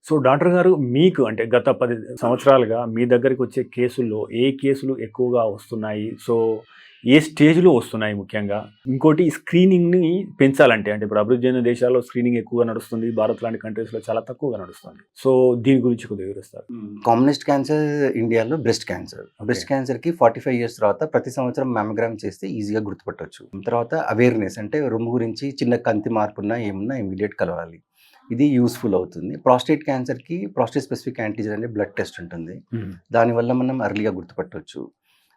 So doctor గారు మీకు అంటే గత 10 సంవత్సరాలుగా మీ దగ్గరికి వచ్చే కేసుల్లో ఏ కేసులు ఎక్కువగా వస్తున్నాయి? సో ఏ స్టేజ్‌లో వస్తున్నాయి ముఖ్యంగా? ఇంకోటి స్క్రీనింగ్‌ని పెంచాలంటే అంటే ఇప్పుడు అభివృద్ధి చెందిన దేశాల్లో స్క్రీనింగ్ ఎక్కువగా నడుస్తుంది. భారత్ లాంటి కంట్రీస్‌లో చాలా తక్కువగా నడుస్తుంది. సో దీని గురించి కొద్దిగా వివరిస్తారా? కామనెస్ట్ క్యాన్సర్ ఇండియాలో బ్రెస్ట్ క్యాన్సర్. ఓకే. బ్రెస్ట్ క్యాన్సర్‌కి 45 ఇయర్స్ తర్వాత ప్రతి సంవత్సరం మామోగ్రామ్ చేస్తే ఈజీగా గుర్తుపట్టొచ్చు. తర్వాత అవేర్‌నెస్ అంటే రొమ్ము గురించి చిన్న కంతి మార్పున్నా ఏమున్నా ఇమ్మీడియేట్ కలవాలి. ఇది యూజ్‌ఫుల్ అవుతుంది. ప్రాస్టేట్ క్యాన్సర్‌కి ప్రాస్టేట్ స్పెసిఫిక్ యాంటిజెన్ అనే బ్లడ్ టెస్ట్ ఉంటుంది. హ్మ్. దానివల్ల మనం ఎర్లీగా గుర్తుపట్టొచ్చు.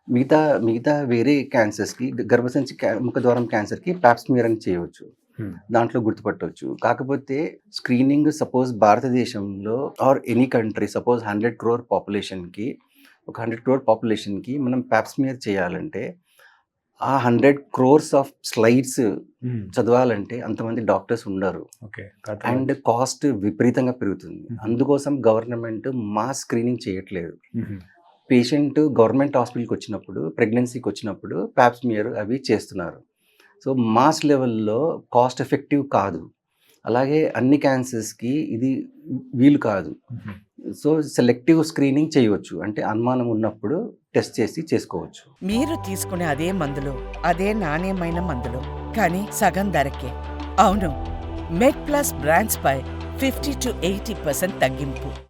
మిగతా మిగతా వేరే క్యాన్సర్స్‌కి గర్భసంచి ముఖద్వారం క్యాన్సర్‌కి పాప్ స్మియర్ అని చేయవచ్చు. హ్మ్. దాంట్లో గుర్తుపట్టొచ్చు. కాకపోతే స్క్రీనింగ్ సపోజ్ భారతదేశంలో or any country suppose 100 crore పాపులేషన్‌కి ఒక 100 క్రోర్ పాపులేషన్‌కి మనం పాప్ స్మియర్ చేయాలంటే ఆ 100 క్రోర్స్ ఆఫ్ స్లైడ్స్ హ్మ్. చదవాలంటే అంతమంది డాక్టర్స్ ఉండరు. ఓకే. అండ్ కాస్ట్ విపరీతంగా పెరుగుతుంది. అందుకోసం గవర్నమెంట్ మాస్ స్క్రీనింగ్ చేయట్లేదు. హుహు. పేషెంట్ గవర్నమెంట్ హాస్పిటల్‌కి వచ్చినప్పుడు, ప్రెగ్నెన్సీకి వచ్చినప్పుడు పాప్ స్మియర్ అవి చేస్తున్నారు. సో, మాస్ లెవెల్‌లో కాస్ట్ ఎఫెక్టివ్ కాదు. అలాగే అన్ని క్యాన్సర్స్‌కి ఇది వీలు కాదు. హుహు. సో, సెలెక్టివ్ స్క్రీనింగ్ చేయవచ్చు. అంటే అనుమానం ఉన్నప్పుడు టెస్ట్ చేసి చేసుకోవచ్చు. మీరు తీసుకునే అదే మందులు, అదే నాణ్యమైన మందులు, కానీ సగం ధరకే. అవును, మెడ్ ప్లస్ బ్రాండ్స్ పై 50-80% తగ్గింపు.